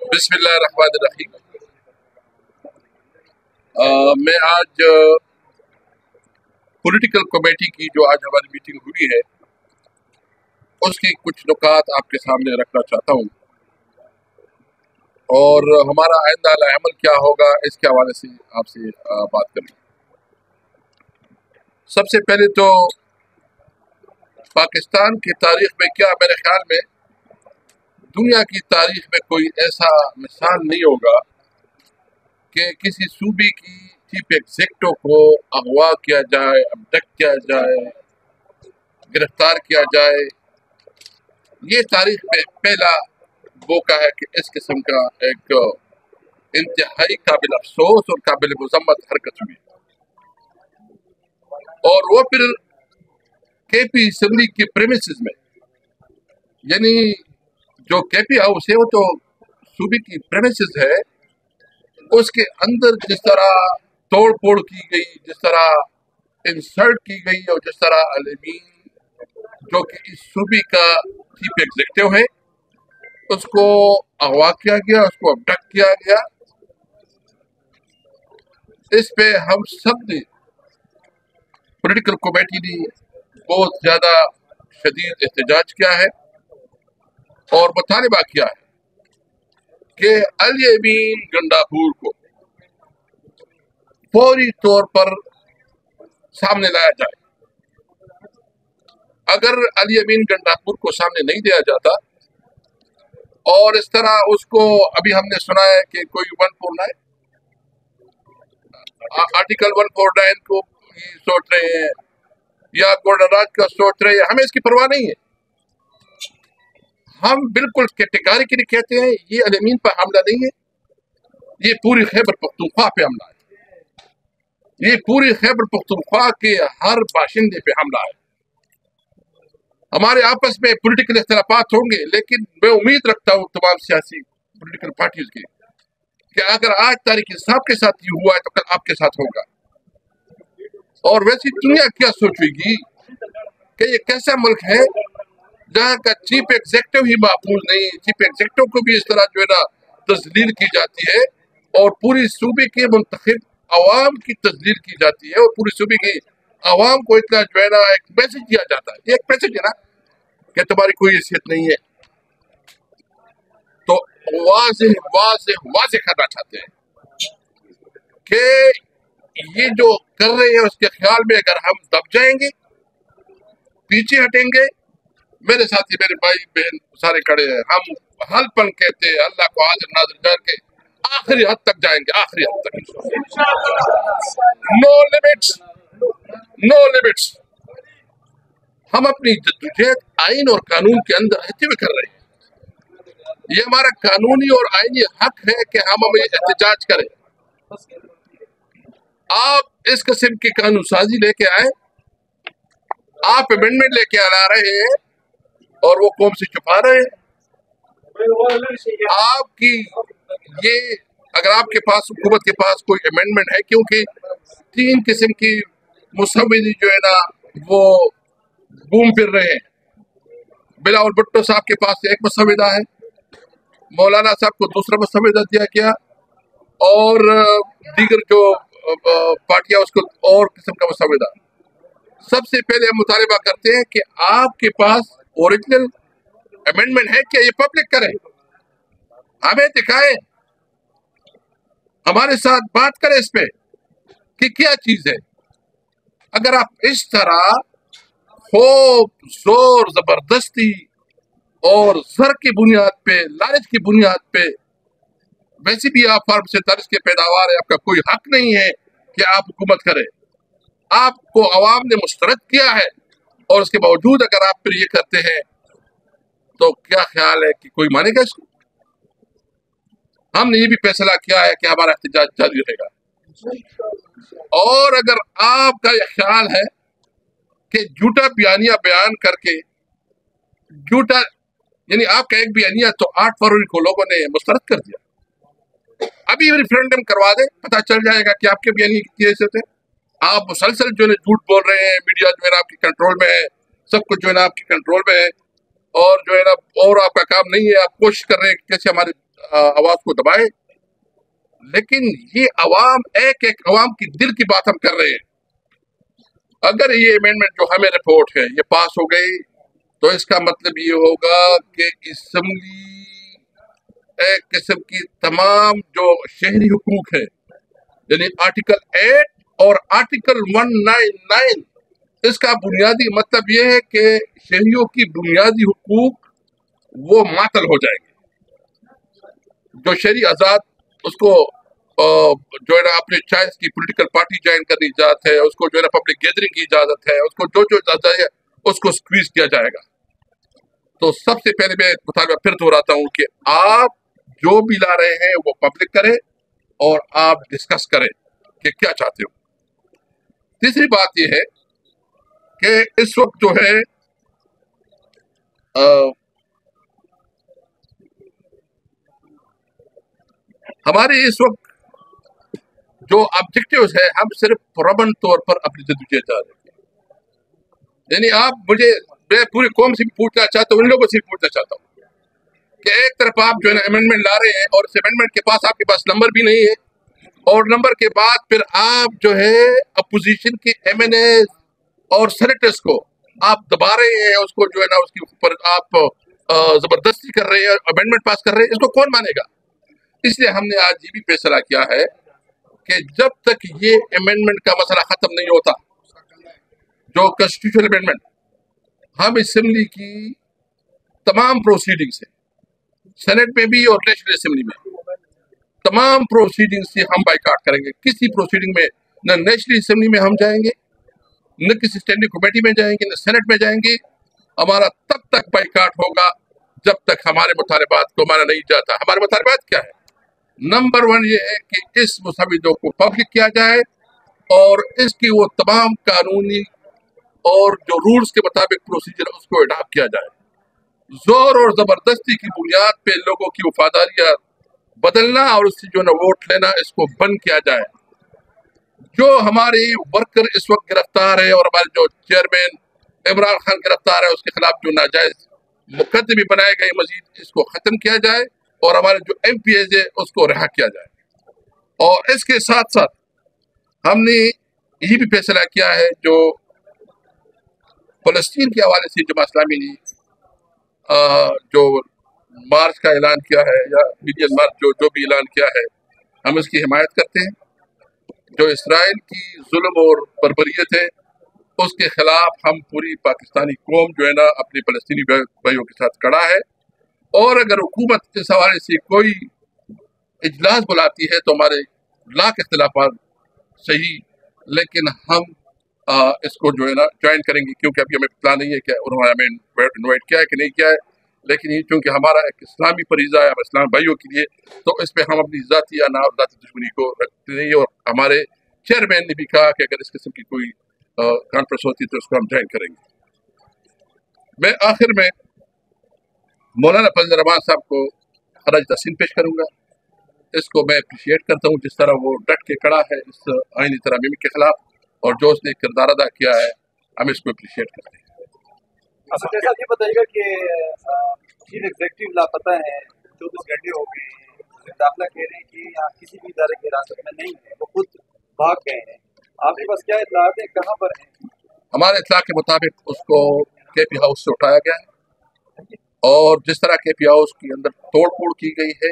बिस्मिल्लाहिर्रहमानिर्रहीम। मैं आज पॉलिटिकल कमेटी की जो आज हमारी मीटिंग हुई है उसकी कुछ नुकात आपके सामने रखना चाहता हूँ और हमारा आइंदा अमल क्या होगा इसके हवाले से आपसे बात करें। सबसे पहले तो पाकिस्तान की तारीख में क्या मेरे ख्याल में दुनिया की तारीख में कोई ऐसा मिसाल नहीं होगा कि किसी सूबे की चीफ एग्जीक्यूटिव को अगवा किया जाए, अबडक्ट किया जाए, गिरफ्तार किया जाए। ये तारीख में पहला मौका है कि इस किस्म का एक इंतहाई काबिल अफसोस और काबिल मजम्मत हरकत हुई और वो फिर केपी असम्बली के प्रेमिसेस में, यानी जो केपी हाउस है वो तो सूबे की प्रेमिसेस है, उसके अंदर जिस तरह तोड़ फोड़ की गई, जिस तरह इंसल्ट की गई और जिस तरह अल-अमीन जो कि इस सूबे का चीफ एग्जीक्यूटिव है उसको अगवा किया गया, उसको अबडक्ट किया गया। इस पे हम सब ने पॉलिटिकल कमेटी ने बहुत ज्यादा शदीद एहतजाज किया है और मुतालिबा किया है कि अल-अमीन गंडापुर को फौरी तौर पर सामने लाया जाए। अगर अल-अमीन गंडापुर को सामने नहीं दिया जाता और इस तरह उसको अभी हमने सुना है कि कोई 149 आर्टिकल 149 को सोच रहे हैं या गोल्डन राज का सोच रहे हैं, हमें इसकी परवाह नहीं है। हम बिल्कुल कैटेगरिकली कहते हैं ये अल-अमीन पर हमला नहीं है, ये पूरी खैबर पख्तूनख्वा पे हमला है, ये पूरी खैबर पख्तूनख्वा के हर बाशिंदे पे हमला है। हमारे आपस में पॉलिटिकल इख्तिलाफात होंगे, लेकिन मैं उम्मीद रखता हूँ तमाम सियासी पॉलिटिकल पार्टीज की कि अगर आज तारीख इंसाफ के साथ ये हुआ है तो कल आपके साथ होगा। और वैसी दुनिया क्या सोचेगी कि ये कैसा मुल्क है जहाँ का चीफ एग्जीक्यूटिव ही महफूज नहीं है, चीफ एग्जीक्यूटिव को भी इस तरह जो है ना तजलील की जाती है और पूरी सूबे के मुंतखब अवाम की तजलील की जाती है और पूरी सूबे की अवाम को इतना जो है ना एक मैसेज दिया जाता है। एक मैसेज है ना कि तुम्हारी कोई हैसियत नहीं है। तो वाज़ेह करना चाहते हैं कि ये जो कर रहे हैं उसके ख्याल में अगर हम दब जाएंगे, पीछे हटेंगे, मेरे साथी मेरे भाई बहन सारे खड़े हैं, हम हलपन कहते हैं अल्लाह को हाजिर नाज़िर जान के आखिरी हद तक जाएंगे, आखिरी हद तक। No limits, no limits. हम अपनी जद्दोजहद आइन और कानून के अंदर रहते हुए कर रहे हैं। ये हमारा कानूनी और आईनी हक है कि हम हमें एहतजाज करें। आप इस किस्म की कानून साजी लेके आए, आप अमेंडमेंट लेके आ रहे हैं और वो कौम से छुपा रहे हैं। आपकी ये अगर आपके पास हुकूमत के पास कोई अमेंडमेंट है, क्योंकि 3 किस्म की मुसव्विदी जो है ना वो घूम फिर रहे हैं। बिलावल भुट्टो साहब के पास एक मुसव्विदा है, मौलाना साहब को दूसरा मुसव्विदा दिया गया और दीगर जो पार्टियां उसको और किस्म का मुसव्विदा। सबसे पहले हम मुतालिबा करते हैं कि आपके पास ओरिजिनल अमेंडमेंट है क्या, ये पब्लिक करें, हमें दिखाएं, हमारे साथ बात करें इस पे कि क्या चीज है। अगर आप इस तरह खौफ, जोर, जबरदस्ती और जर की बुनियाद पे, लालच की बुनियाद पे, वैसे भी आप फार्म 47 के पैदावार है, आपका कोई हक नहीं है कि आप हुकूमत करें। आपको अवाम ने मुस्तरद किया है और उसके बावजूद अगर आप फिर ये करते हैं तो क्या ख्याल है कि कोई मानेगा इसको। हमने ये भी फैसला किया है कि हमारा एहतजाज जारी रहेगा और अगर आपका यह ख्याल है कि झूठा बयानिया बयान करके, झूठा यानी आपका एक बयानिया तो 8 फरवरी को लोगों ने मुस्तरद कर दिया, अभी रेफरेंडम करवा दे, पता चल जाएगा कि आपके बयानिया कितनी हैसियत है। आप मुसलसल जो है झूठ बोल रहे हैं, मीडिया जो है ना आपके कंट्रोल में है, सब कुछ जो है ना आपके कंट्रोल में है और जो है ना और आपका काम नहीं है, आप कोशिश कर रहे हैं कैसे हमारे आवाज को दबाए, लेकिन ये अवाम एक एक अवाम की दिल की बात हम कर रहे हैं। अगर ये अमेंडमेंट जो हमें रिपोर्ट है ये पास हो गई तो इसका मतलब ये होगा कि असम्बली एक किस्म की तमाम जो शहरी हुकूक है, यानी आर्टिकल 8 और आर्टिकल 199, इसका बुनियादी मतलब ये है कि शहरियों की बुनियादी हुकूक वो मातल हो जाएंगे। जो शहरी आज़ाद, उसको जो है ना अपने चॉइस की पॉलिटिकल पार्टी ज्वाइन करने की इजाजत है, उसको जो है ना पब्लिक गैदरिंग की इजाजत है, उसको जो जो इजाजत है उसको स्क्वीज किया जाएगा। तो सबसे पहले मैं मुताबिक फिर दोहराता हूँ कि आप जो भी ला रहे हैं वो पब्लिक करें और आप डिस्कस करें कि क्या चाहते हो। तीसरी बात यह है कि इस वक्त जो है हमारे इस वक्त जो ऑब्जेक्टिव्स है, हम सिर्फ पुरअमन तौर पर अपनी जद्दोजहद जा रहे हैं। यानी मैं पूरी कौम से भी पूछना चाहता हूँ, इन लोगों से भी पूछना चाहता हूँ कि एक तरफ आप जो है ना अमेंडमेंट ला रहे हैं और इस अमेंडमेंट के पास आपके पास नंबर भी नहीं है, और नंबर के बाद फिर आप जो है अपोजिशन के MNAs और सेनेटर्स को आप दबा रहे हैं, उसको जो है ना उसके ऊपर आप जबरदस्ती कर रहे हैं, अमेंडमेंट पास कर रहे हैं। इसको कौन मानेगा? इसलिए हमने आज ये भी फैसला किया है कि जब तक ये अमेंडमेंट का मसला खत्म नहीं होता, जो कॉन्स्टिट्यूशनल अमेंडमेंट, हम असेंबली की तमाम प्रोसीडिंग्स है, सेनेट में भी और नेशनल असेंबली में तमाम प्रोसीडिंग से हम बाइकाट करेंगे। किसी प्रोसीडिंग में न नेशनल असेंबली में हम जाएंगे, न किसी स्टैंडिंग कमेटी में जाएंगे, न सेनेट में जाएंगे। हमारा तब तक बाइकाट होगा जब तक हमारे मुतालबात को माना नहीं जाता। हमारे मुतालबात क्या है? नंबर 1 ये है कि इस मुसविदों को पब्लिक किया जाए और इसकी वो तमाम कानूनी और जो रूल्स के मुताबिक प्रोसीजर उसको अडॉप्ट किया जाए। जोर और जबरदस्ती की बुनियाद पे लोगों की वफादारियां बदलना और उससे जो ना वोट लेना, इसको बंद किया जाए। जो हमारे वर्कर इस वक्त गिरफ्तार है और हमारे जो चेयरमैन इमरान खान गिरफ्तार है, उसके खिलाफ जो नाजायज मुकदमे बनाए गए मजीद, इसको खत्म किया जाए और हमारे जो MPs है उसको रिहा किया जाए। और इसके साथ साथ हमने यही भी फैसला किया है, जो फलस्तीन के हवाले से जमात इस्लामी ने जो मार्च का ऐलान किया है या मिलियन मार्च जो भी ऐलान किया है, हम इसकी हिमायत करते हैं। जो इसराइल की जुल्म और बर्बरियत है उसके खिलाफ हम पूरी पाकिस्तानी कौम जो है ना अपने फलस्तीनी भाइयों के साथ खड़ा है। और अगर हुकूमत इस हवाले से कोई इजलास बुलाती है तो हमारे लाख इख्तिलाफात सही, लेकिन हम इसको जो है ना ज्वाइन करेंगे, क्योंकि अभी हमें पता नहीं है कि उन्होंने हमें इन्वाइट किया है कि नहीं किया है। लेकिन ये चूँकि हमारा एक इस्लामी फरीज़ा है, हम इस्लामी भाइयों के लिए, तो इस पर हम अपनी ज़ाती या नाज़ाती दुश्मनी को रखते नहीं। और हमारे चेयरमैन ने भी कहा कि अगर इस किस्म की कोई कॉन्फ्रेंस होती है तो उसको हम ज्वाइन करेंगे। मैं आखिर में मौलाना फजल रहमान साहब को खराज तहसीन पेश करूँगा। इसको मैं अप्रिशिएट करता हूँ जिस तरह वो डट के खड़ा है इस आईनी तरमीम के खिलाफ, और जो उसने किरदार अदा किया है, हम इसको अप्रिशिएट करते हैं। अच्छा, जैसा ये बताइएगा कि चीफ एग्जीक्यूटिव लापता है, 14 घंटे हो गए हैं, दाखिला कह रहे हैं कि यहाँ किसी भी इदारे की हिरासत में नहीं है, वो खुद भाग गए हैं। आपके पास क्या इत्तलात है, कहाँ पर है? हमारे इत्तला के मुताबिक उसको KP हाउस से उठाया गया है, और जिस तरह KP हाउस के अंदर तोड़ फोड़ की गई है,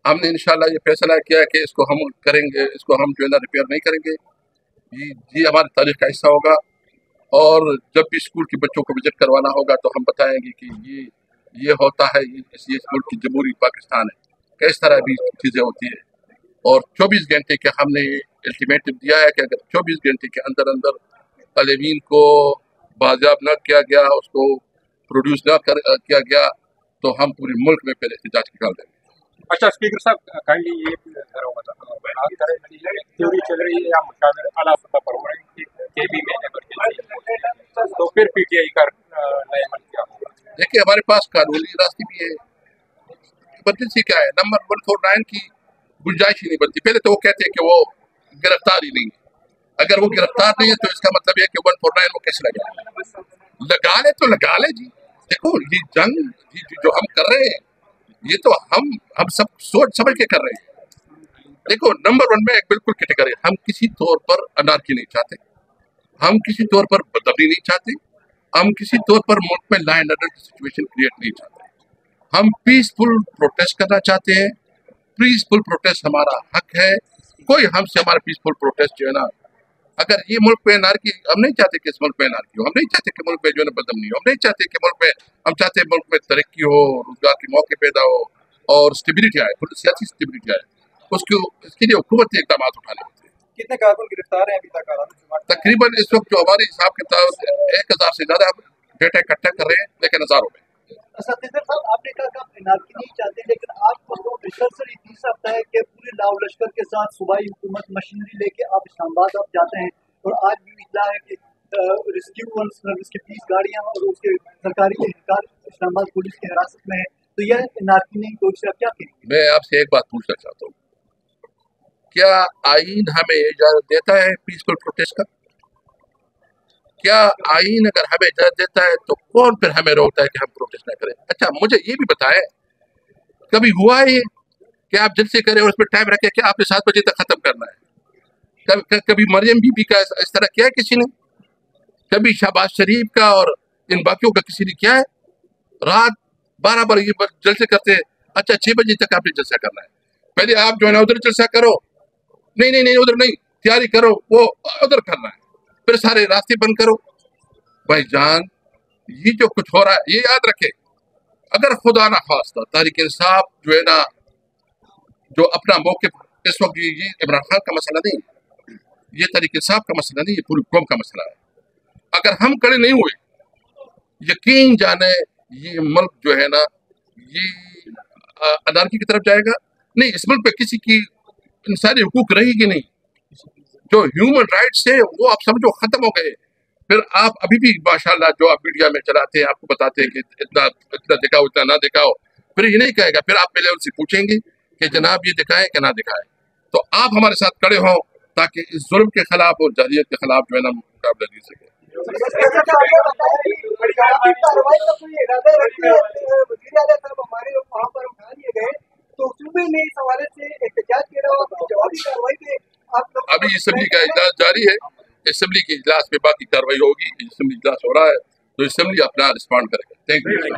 हमने इंशाल्लाह ये फैसला किया कि इसको हम करेंगे, इसको हम जो है ना रिपेयर नहीं करेंगे। ये हमारी तारीख का हिस्सा होगा, और जब भी स्कूल के बच्चों को विजिट करवाना होगा तो हम बताएंगे कि ये होता है, ये मुल्क की जमहूरी पाकिस्तान है, किस तरह भी चीज़ें होती है। और 24 घंटे के हमने अल्टीमेटम दिया है कि अगर 24 घंटे के अंदर अंदर तालिमीन को बाजियाब न किया गया, उसको प्रोड्यूस न किया गया, तो हम पूरे मुल्क में फिर एहतजाज निकाल देंगे। अच्छा स्पीकर साहब, काइंडली ये थ्योरी चल रही है या मुशावरे आला सतह पर हो रहे हैं कि KB में इमरजेंसी, तो फिर PTI का नया अमल क्या होगा? देखिए, हमारे पास कानूनी रास्ते भी है। इमरजेंसी क्या है? नंबर 149 की गुंजाइश ही नहीं बनती। पहले तो वो कहते हैं कि वो गिरफ्तार ही नहीं है। अगर वो गिरफ्तार नहीं है तो इसका मतलब है कि 149 वो कैसे लगा ले तो लगा ले जी। देखो, ये जंग जो हम कर रहे हैं, یہ تو ہم سب سوچ سمجھ کے کر رہے ہیں. دیکھو نمبر 1 میں ایک بالکل کیٹیگری، ہم کسی طور پر انارکی نہیں چاہتے، ہم کسی طور پر بدبی نہیں چاہتے، ہم کسی طور پر ملک میں لا اینڈ آرڈر کی سچویشن کریٹ نہیں چاہتے. ہم پیسفل پروٹیسٹ کرنا چاہتے ہیں. پیسفل پروٹیسٹ ہمارا حق ہے. کوئی ہم سے ہمارا پیسفل پروٹیسٹ جو ہے نا، اگر یہ ملک پہ انارکی، ہم نہیں چاہتے کہ اس ملک پہ انارکی ہو، ہم نہیں چاہتے کہ ملک پہ جو ہے نا بدامنی ہو، ہم نہیں چاہتے کہ ملک میں، ہم چاہتے ہیں ملک میں ترقی ہو، روزگار کے موقع پیدا ہو اور اسٹیبلٹی آئے، تھوڑی سیاسی اسٹیبلٹی آئے. اس کے لیے حکومتی اقدامات اٹھانے ہوتے ہیں. کتنے کارکن گرفتار ہیں ابھی تک؟ تقریباً اس وقت جو ہمارے حساب کتاب 1000 سے زیادہ ڈیٹا اکٹھا کر رہے ہیں، لیکن ہزاروں میں. اساتذہ صاحب، آپ نے کہا کہ آپ انارکی نہیں چاہتے، لیکن آپ کو مسلسل یہ تیسرا ہفتہ ہے کہ پورے لاؤ لشکر کے ساتھ صوبائی حکومت مشینری لے کے آپ اسلام آباد آپ جاتے ہیں، اور آج بھی اطلاع ہے کہ ریسکیو سروس کی 20 گاڑیاں اور اس کے سرکاری اہلکار اسلام آباد پولیس کی حراست میں ہیں. تو یہ انارکی نہیں، تو اس سے آپ کیا کہیں گے؟ میں آپ سے ایک بات پوچھنا چاہتا ہوں، کیا آئین ہمیں اجازت دیتا ہے پیسفل پروٹیسٹ کا؟ کیا آئین اگر ہمیں اجازت دیتا ہے تو کون پھر ہمیں روکتا ہے کہ ہم پروٹیسٹ نہ کریں؟ اچھا مجھے یہ بھی بتائیں، کبھی ہوا ہے کہ آپ جلسے کریں اور اس پہ ٹائم رکھیں کہ آپ نے 7 بجے تک ختم کرنا ہے؟ کبھی مریم بی بی کا اس طرح کیا ہے کسی نے؟ کبھی شہباز شریف کا اور ان باقیوں کا کسی نے کیا ہے؟ رات 12 بجے جلسے کرتے ہیں. اچھا 6 بجے تک آپ نے جلسہ کرنا ہے. پہلے آپ جو ہے نا ادھر جلسہ کرو، نہیں ادھر نہیں، تیاری کرو، وہ ادھر کرنا ہے، پھر سارے راستے بند کرو. بھائی جان، یہ جو کچھ ہو رہا ہے یہ یاد رکھے، اگر خدا نہ خواستہ تحریک انصاف جو ہے نا، جو اپنا موقف اس وقت، یہ عمران خان کا مسئلہ نہیں، یہ تحریک انصاف کا مسئلہ نہیں، یہ پوری قوم کا مسئلہ ہے. اگر ہم کھڑے نہیں ہوئے، یقین جانے یہ ملک جو ہے نا یہ انارکی کی طرف جائے گا. نہیں، اس ملک پہ کسی کی انسانی حقوق رہے گی نہیں. جو ہیومن رائٹس ہے وہ آپ سمجھو ختم ہو گئے. پھر آپ ابھی بھی ماشاءاللہ جو آپ میڈیا میں چلاتے ہیں، آپ کو بتاتے ہیں کہ اتنا دکھاؤ، اتنا نہ دکھاؤ. پھر یہ نہیں کہے گا، پھر آپ پہلے ان سے پوچھیں گے کہ جناب یہ دکھائیں کہ نہ دکھائیں. تو آپ ہمارے ساتھ کھڑے ہوں تاکہ اس ظلم کے خلاف اور جارحیت کے خلاف جو ہے نا مقابلہ دے سکے. ابھی اسمبلی کا اجلاس جاری ہے، اسمبلی کے اجلاس میں باقی کاروائی ہوگی. اسمبلی اجلاس ہو رہا ہے تو اسمبلی اپنا رسپانڈ کرے گا. Thank you.